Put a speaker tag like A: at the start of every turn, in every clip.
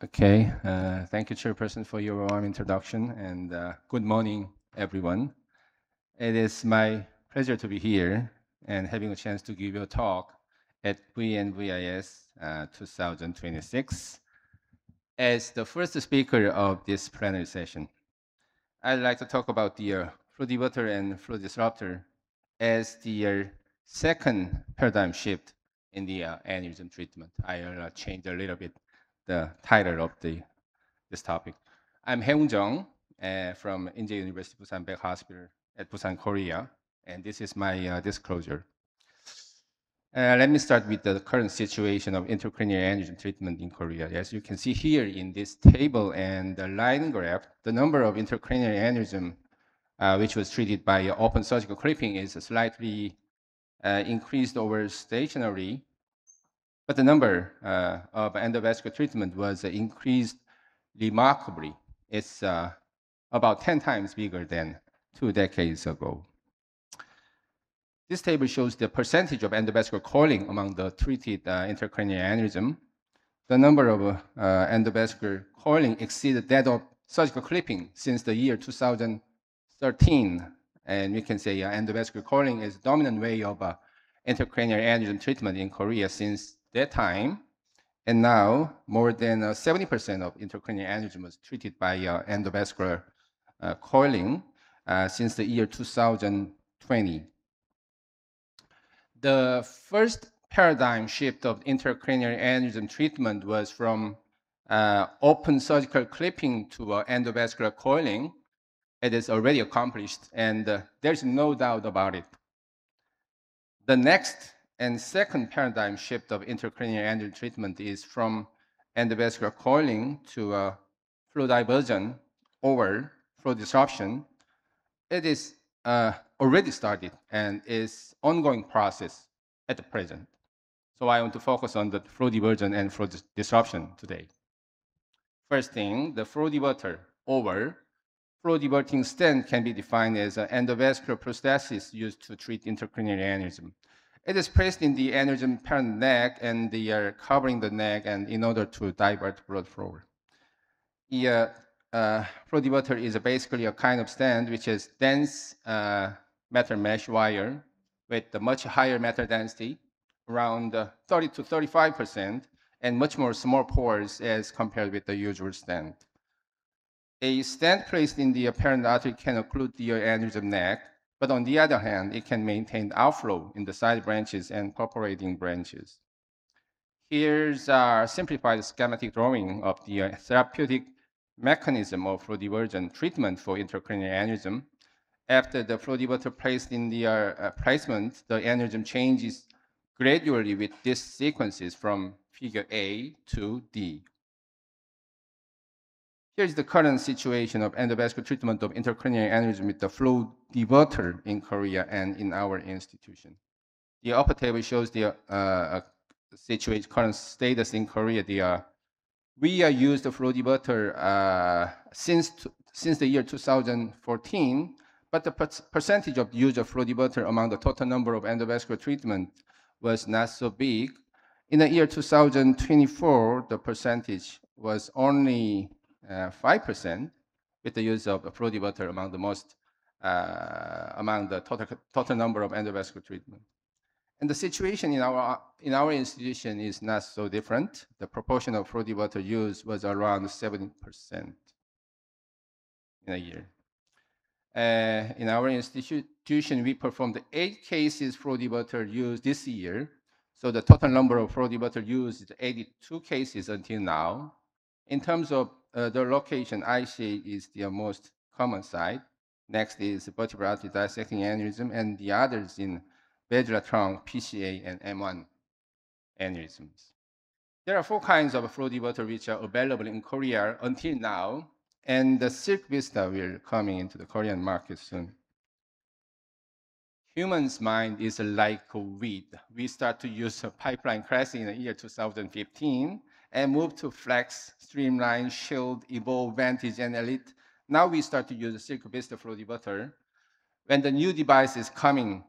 A: Okay, thank you, Chairperson, for your warm introduction, and good morning, everyone. It is my pleasure to be here and having a chance to give you a talk at VNVIS 2026 as the first speaker of this plenary session. I'd like to talk about the flow diverter and flow disruptor as the second paradigm shift in the aneurysm treatment. I'll change a little bit the title of this topic. I'm Hae Woong Jeong from Inje University Busan Baek Hospital at Busan, Korea, and this is my disclosure. Let me start with the current situation of intracranial aneurysm treatment in Korea. As you can see here in this table and the line graph, the number of intracranial aneurysm which was treated by open surgical clipping is slightly increased over stationary, but the number of endovascular treatment was increased remarkably. It's about 10 times bigger than 2 decades ago. This table shows the percentage of endovascular coiling among the treated intracranial aneurysm. The number of endovascular coiling exceeded that of surgical clipping since the year 2013. And we can say endovascular coiling is the dominant way of intracranial aneurysm treatment in Korea since that time. And now, more than 70% of intracranial aneurysm was treated by endovascular coiling since the year 2020. The first paradigm shift of intracranial aneurysm treatment was from open surgical clipping to endovascular coiling. It is already accomplished, and there's no doubt about it. The next and second paradigm shift of intracranial aneurysm treatment is from endovascular coiling to flow diversion or flow disruption. It is already started and is ongoing process at the present. So I want to focus on the flow diversion and flow disruption today. First thing, the flow diverter or flow diverting stent can be defined as an endovascular prosthesis used to treat intracranial aneurysm. It is placed in the aneurysm parent neck and they are covering the neck and in order to divert blood flow. The flow diverter is basically a kind of stent which is dense metal mesh wire with a much higher metal density, around 30 to 35%, and much more small pores as compared with the usual stent. A stent placed in the apparent artery can occlude the aneurysm neck, but on the other hand, it can maintain outflow in the side branches and perforating branches. Here's a simplified schematic drawing of the therapeutic mechanism of flow diversion treatment for intracranial aneurysm. After the flow diverter placed in the placement, the aneurysm changes gradually with these sequences from figure A to D. Here's the current situation of endovascular treatment of intracranial aneurysm with the flow diverter in Korea and in our institution. The upper table shows the situation, current status in Korea. We used the flow diverter since the year 2014, but the percentage of use of flow diverter among the total number of endovascular treatment was not so big. In the year 2024, the percentage was only 5% with the use of the flow diverter among the total number of endovascular treatment. And the situation in our institution is not so different. The proportion of flow diverter use was around 7% in a year. In our institution, we performed 8 cases flow diverter use this year. So the total number of flow diverter use is 82 cases until now. In terms of the location, ICA is the most common site. Next is vertebral artery dissecting aneurysm, and the others in basilar trunk, PCA, and M1 aneurysms. There are 4 kinds of flow diverter which are available in Korea until now, and the Silk Vista will coming into the Korean market soon. Human's mind is like a weed. We start to use a pipeline classing in the year 2015 and move to Flex, Streamline, Shield, Evolve, Vantage, and Elite. Now we start to use the Silk Vista flow diverter. When the new device is coming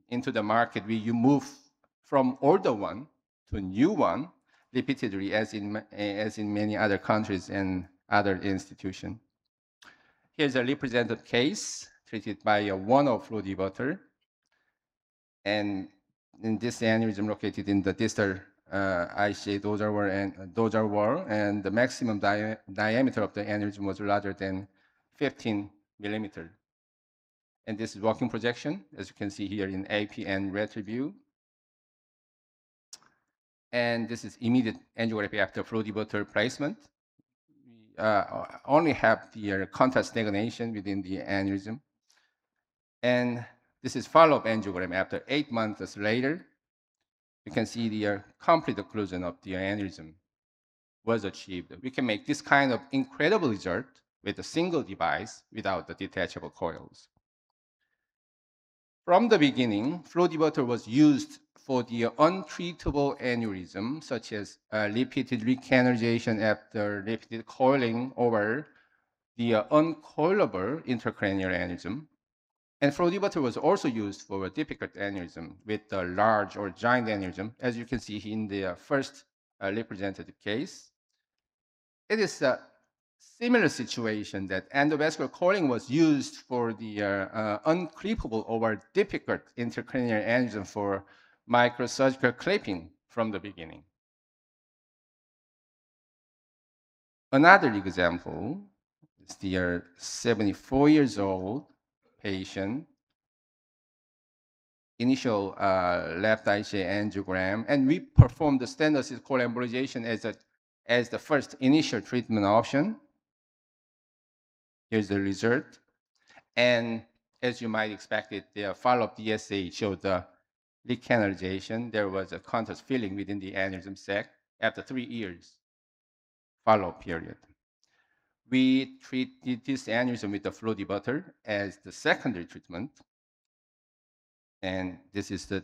A: into the market, you move from older one to new one. repeatedly as in many other countries and other institutions. Here's a represented case treated by a one-off flow debutter. And in this aneurysm located in the distal ICA dorsal wall, and the maximum diameter of the aneurysm was larger than 15 millimeter. And this is walking projection, as you can see here in AP and retro view. And this is immediate angiography after flow debutter placement. We only have the contrast stagnation within the aneurysm. And this is follow-up angiogram after 8 months later. You can see the complete occlusion of the aneurysm was achieved. We can make this kind of incredible result with a single device without the detachable coils. From the beginning, flow diverter was used for the untreatable aneurysm, such as repeated recanalization after repeated coiling over the uncoilable intracranial aneurysm. And flow diverter was also used for a difficult aneurysm with a large or giant aneurysm, as you can see in the first representative case. It is a similar situation that endovascular coiling was used for the uncreepable or difficult intracranial aneurysm for microsurgical clipping from the beginning. Another example is the 74 years old patient, initial left ICA angiogram, and we performed the standard coil embolization as the first initial treatment option. Here's the result. And as you might expect it, the follow-up DSA showed the recanalization. There was a contrast filling within the aneurysm sac after 3 years follow-up period. We treated this aneurysm with the flow debutter as the secondary treatment. And this is the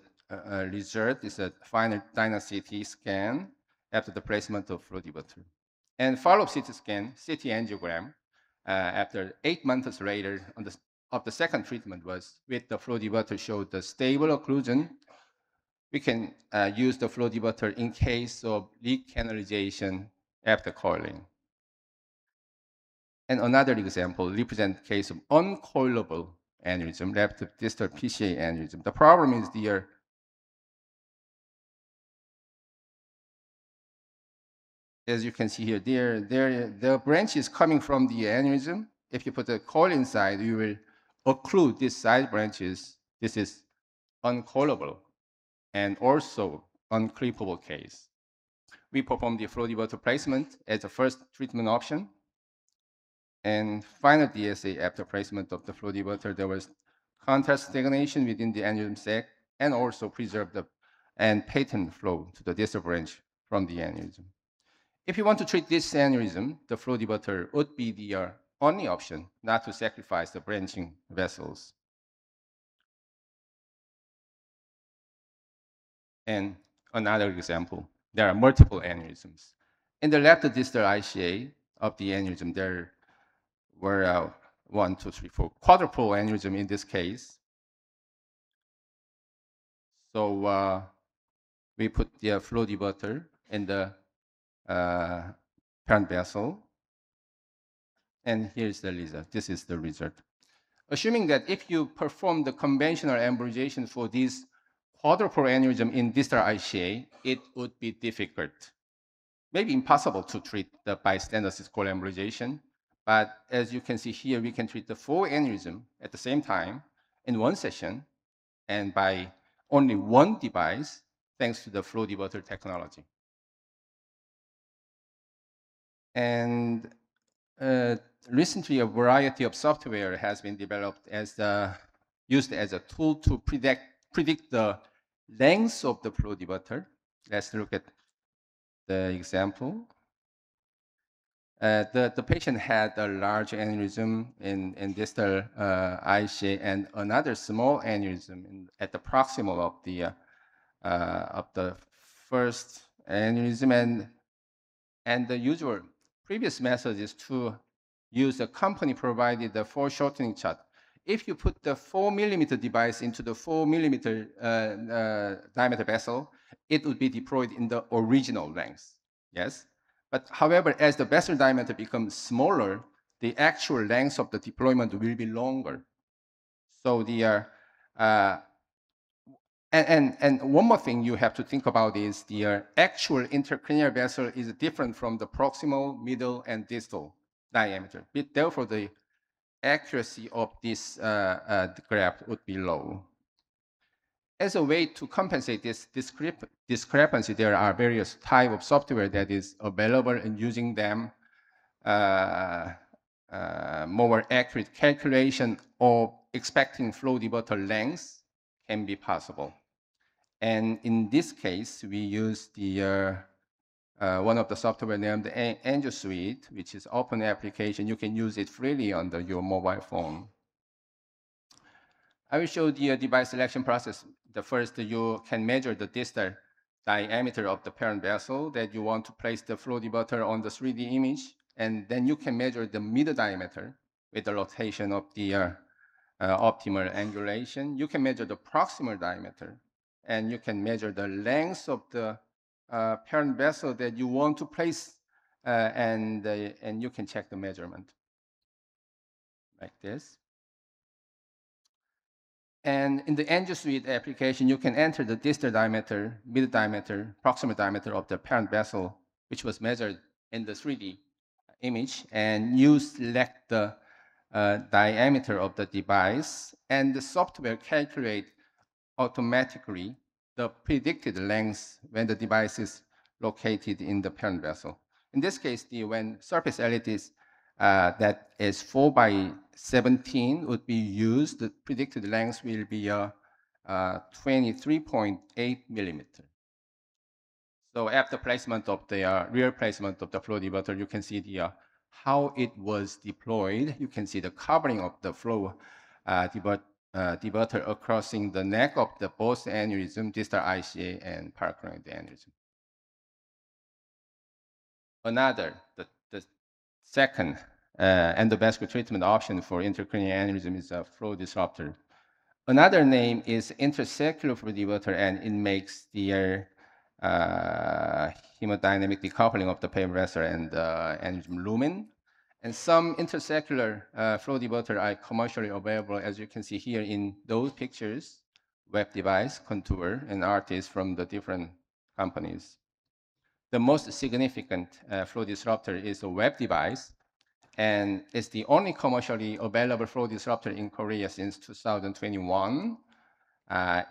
A: result. It's a final DynaCT scan after the placement of flow debutter. And follow-up CT scan, CT angiogram, after 8 months later of the second treatment was with the flow debutter showed the stable occlusion. We can use the flow debutter in case of recanalization after coiling. And another example represents case of uncoilable aneurysm, left distal PCA aneurysm. The problem is as you can see here, the branch is coming from the aneurysm. If you put a coil inside, you will occlude these side branches. This is uncoilable and also unclippable case. We perform the flow diverter placement as the first treatment option. And final DSA after placement of the flow diverter, there was contrast stagnation within the aneurysm sac and also preserved and patent flow to the distal branch from the aneurysm. If you want to treat this aneurysm, the flow diverter would be the only option not to sacrifice the branching vessels. And another example, there are multiple aneurysms. In the left distal ICA of the aneurysm, there were 1, 2, 3, 4 quadruple aneurysm in this case. So we put the flow diverter in the parent vessel. And here's the result. This is the result. Assuming that if you perform the conventional embolization for this quadruple aneurysm in distal ICA, it would be difficult, maybe impossible to treat the bystander coil embolization. But as you can see here, we can treat the 4 aneurysm at the same time in one session and by only one device, thanks to the flow diverter technology. And recently, a variety of software has been developed used as a tool to predict the length of the flow diverter. Let's look at the example. The patient had a large aneurysm in distal ICA and another small aneurysm at the proximal of the first aneurysm, and the usual previous method is to use a company-provided foreshortening chart. If you put the 4 millimeter device into the 4 millimeter diameter vessel, it would be deployed in the original length. Yes. But however, as the vessel diameter becomes smaller, the actual length of the deployment will be longer. So uh, and one more thing you have to think about is the actual intracranial vessel is different from the proximal, middle, and distal diameter. Therefore, the accuracy of this graph would be low. As a way to compensate this discrepancy, there are various type of software that is available, and using them, uh, more accurate calculation of expecting flow diverter length can be possible. And in this case, we use the one of the software named Angel Suite, which is open application. You can use it freely on your mobile phone. I will show the device selection process. The first, you can measure the distal diameter of the parent vessel that you want to place the flow diverter on the 3D image. And then you can measure the middle diameter with the rotation of the optimal angulation. You can measure the proximal diameter, and you can measure the length of the parent vessel that you want to place, and you can check the measurement like this. And in the Angel Suite application, you can enter the distal diameter, middle diameter, proximal diameter of the parent vessel, which was measured in the 3D image, and you select the diameter of the device, and the software calculate automatically the predicted length when the device is located in the parent vessel. In this case, when surface LEDs that is 4 by 17 would be used, the predicted length will be 23.8 millimeter. So after placement of the real placement of the flow diverter, you can see the how it was deployed. You can see the covering of the flow diverter across the neck of the both aneurysm, distal ICA and paracardial aneurysm. The second endovascular treatment option for intracranial aneurysm is a flow disruptor. Another name is intracerebral flow diverter, and it makes the hemodynamic decoupling of the parent vessel and aneurysm lumen. And some intracellular flow diverter are commercially available, as you can see here in those pictures, web device, Contour, and artists from the different companies. The most significant flow disruptor is a web device, and it's the only commercially available flow disruptor in Korea since 2021.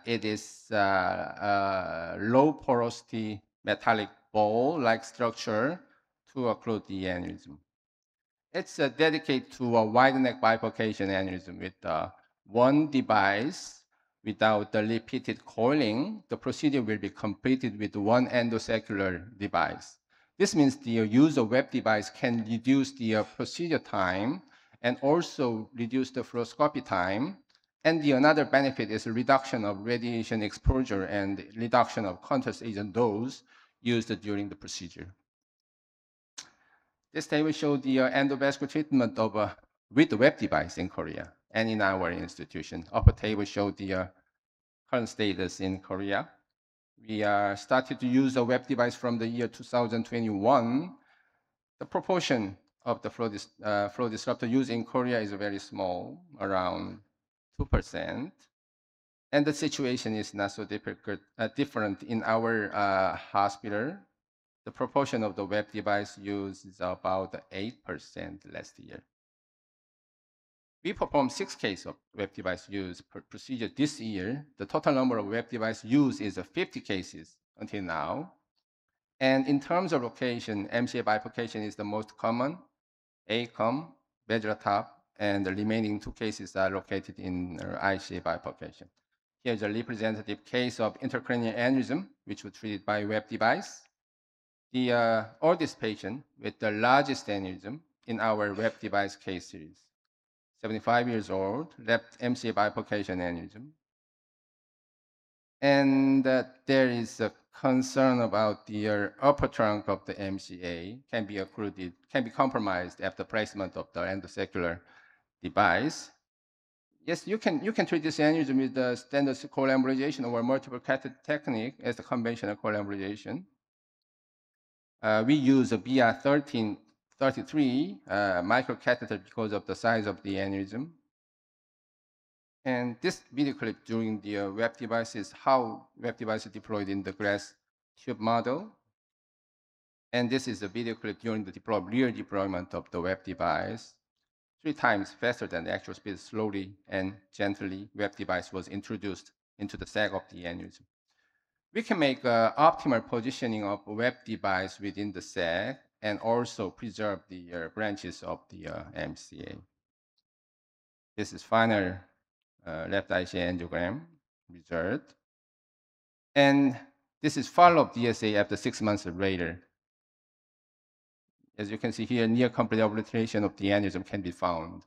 A: It is a low porosity metallic ball-like structure to occlude the aneurysm. It's dedicated to a wide neck bifurcation aneurysm with one device. Without the repeated coiling, the procedure will be completed with one endosaccular device. This means the use of web device can reduce the procedure time and also reduce the fluoroscopy time. And the another benefit is a reduction of radiation exposure and reduction of contrast agent dose used during the procedure. This table shows the endovascular treatment of with the web device in Korea and in our institution. Upper table shows the current status in Korea. We started to use a web device from the year 2021. The proportion of the flow disruptor used in Korea is very small, around 2%. And the situation is not so different in our hospital. The proportion of the web device used is about 8% last year. We performed 6 cases of web device use per procedure this year. The total number of web device used is 50 cases until now. And in terms of location, MCA bifurcation is the most common, ACOM, Vedra top, and the remaining 2 cases are located in ICA bifurcation. Here's a representative case of intracranial aneurysm, which was treated by web device. The oldest patient with the largest aneurysm in our web device case series, 75 years old, left MCA bifurcation aneurysm. And there is a concern about the upper trunk of the MCA can be occluded, can be compromised after placement of the endosaccular device. Yes, you can treat this aneurysm with the standard coil embolization or multiple catheter technique as the conventional coil embolization. We use a BR1333 microcatheter because of the size of the aneurysm. And this video clip during the web device is how web device is deployed in the glass tube model. And this is a video clip during the real deployment of the web device. 3 times faster than the actual speed, slowly and gently, web device was introduced into the sac of the aneurysm. We can make optimal positioning of web device within the sac and also preserve the branches of the MCA. This is final left ICA angiogram result. And this is follow-up DSA after 6 months later. As you can see here, near complete obliteration of the aneurysm can be found.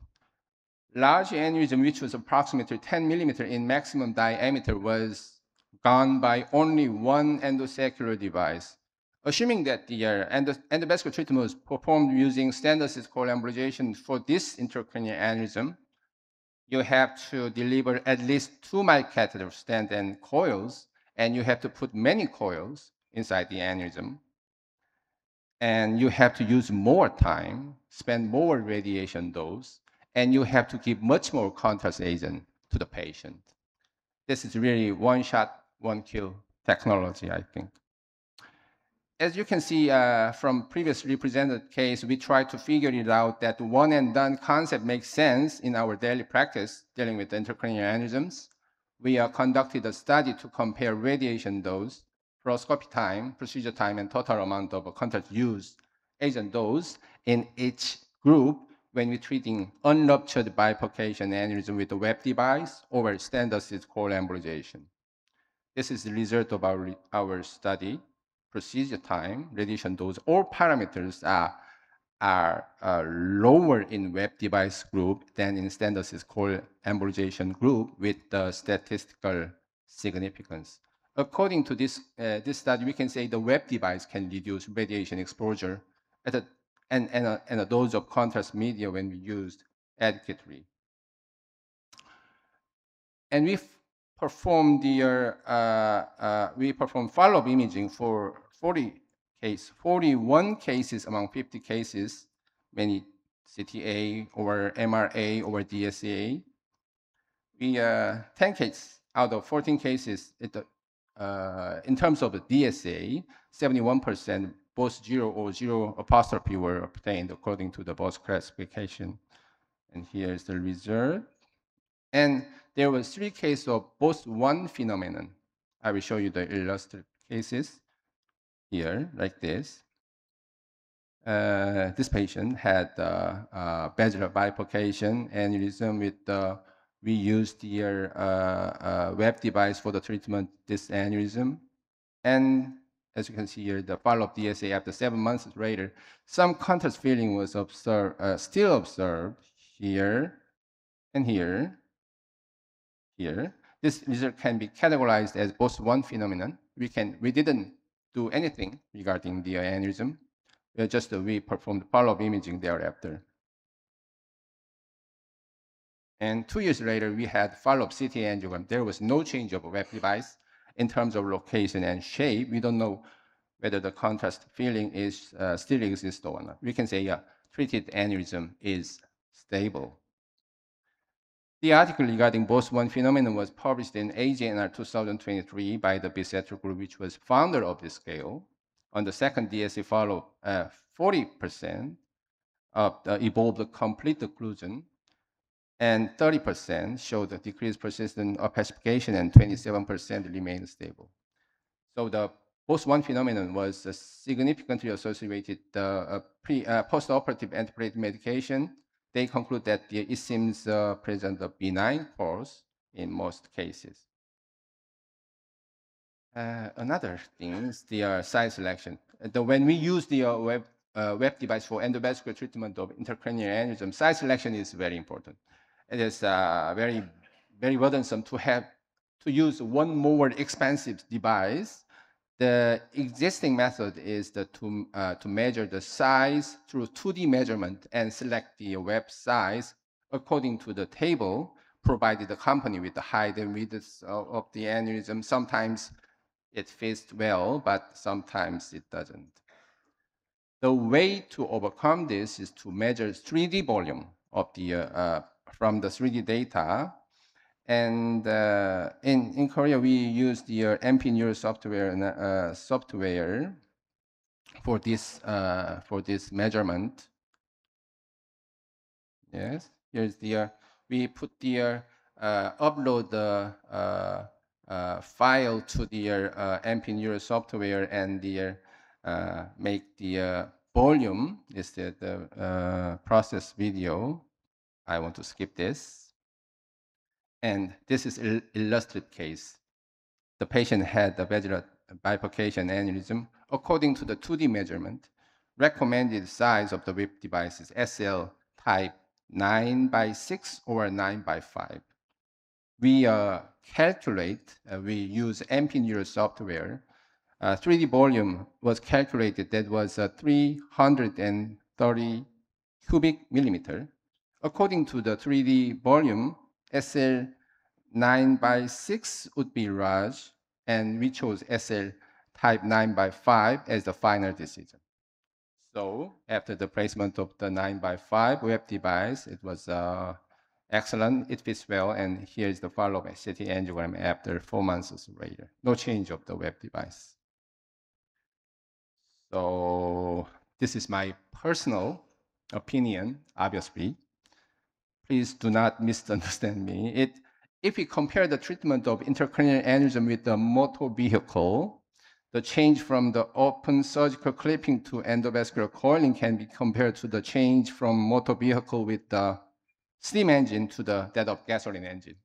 A: Large aneurysm, which was approximately 10 millimeter in maximum diameter, was gone by only one endosacral device. Assuming that the endovascular treatment was performed using standard cystical embolization for this intracranial aneurysm, you have to deliver at least 2 microcatheter stent and coils, and you have to put many coils inside the aneurysm. And you have to use more time, spend more radiation dose, and you have to give much more contrast agent to the patient. This is really one shot, one kill technology, I think. As you can see from previously presented case, we try to figure it out that one and done concept makes sense in our daily practice dealing with intracranial aneurysms. We conducted a study to compare radiation dose, fluoroscopy time, procedure time, and total amount of contrast used agent dose in each group when we're treating unruptured bifurcation aneurysm with a web device over standard cystical embolization. This is the result of our study. Procedure time, radiation dose, all parameters are lower in web device group than in standard cystical embolization group with the statistical significance. According to this study, we can say the web device can reduce radiation exposure at and a dose of contrast media when we used adequately. And we performed follow-up imaging for 41 cases among 50 cases, many CTA or MRA or DSA. We 10 cases out of 14 cases, in terms of the DSA, 71% both 0 or 0 apostrophe were obtained according to the both classification. And here's the result. And there were 3 cases of both one phenomenon. I will show you the illustrative cases here, like this. This patient had basilar bifurcation aneurysm with we used the web device for the treatment this aneurysm. And as you can see here, the follow-up DSA after 7 months later, some contrast filling was observed, still observed here and here. Here, this result can be categorized as both one phenomenon. We didn't do anything regarding the aneurysm. We performed follow-up imaging thereafter. And 2 years later, we had follow-up CT angiogram. There was no change of a web device in terms of location and shape. We don't know whether the contrast filling is still exists or not. We can say, yeah, treated aneurysm is stable. The article regarding Bose-1 phenomenon was published in AJNR 2023 by the Bisetro group, which was founder of this scale. On the second DSA follow, 40% of evolved complete occlusion, and 30% showed a decreased persistent opacification, and 27% remained stable. So the Bose-1 phenomenon was significantly associated post-operative antiplatelet medication. They conclude that it seems present a benign course in most cases. Another thing is the size selection. When we use the web device for endovascular treatment of intracranial aneurysm, size selection is very important. It is very, very burdensome to use one more expensive device. The existing method is to measure the size through 2D measurement and select the web size according to the table provided the company with the height and width of the aneurysm. Sometimes it fits well, but sometimes it doesn't. The way to overcome this is to measure 3D volume of from the 3D data. And in Korea, we use the MP Neuro software for this measurement. Yes, here's we put upload the file to the MP Neuro software, and make the volume is the process video. I want to skip this. And this is illustrative case. The patient had the vaginal bifurcation aneurysm. According to the 2D measurement, recommended size of the WIP device is SL type 9x6 or 9x5. We we use MP Neuro software. 3D volume was calculated that was 330 cubic millimeter. According to the 3D volume, SL 9x6 would be large, and we chose SL type 9x5 as the final decision. So after the placement of the 9x5 web device, it was excellent. It fits well, and here is the follow-up CT angiogram after 4 months later. No change of the web device. So this is my personal opinion, obviously. Please do not misunderstand me. If we compare the treatment of intracranial aneurysm with the motor vehicle, the change from the open surgical clipping to endovascular coiling can be compared to the change from motor vehicle with the steam engine to that of gasoline engine.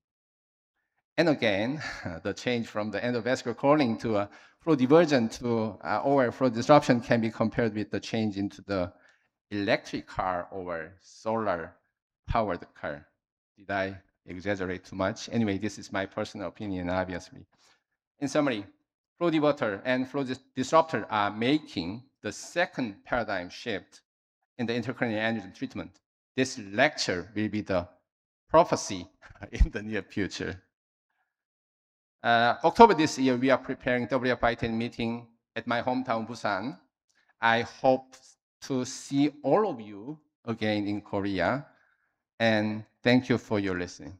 A: And again, the change from the endovascular coiling to a flow diversion or flow disruption can be compared with the change into the electric car or solar powered car. Did I exaggerate too much? Anyway, this is my personal opinion, obviously. In summary, flow diverter and flow disruptor are making the second paradigm shift in the intracranial aneurysm treatment. This lecture will be the prophecy in the near future. October this year, we are preparing WFI10 meeting at my hometown, Busan. I hope to see all of you again in Korea. And thank you for your listening.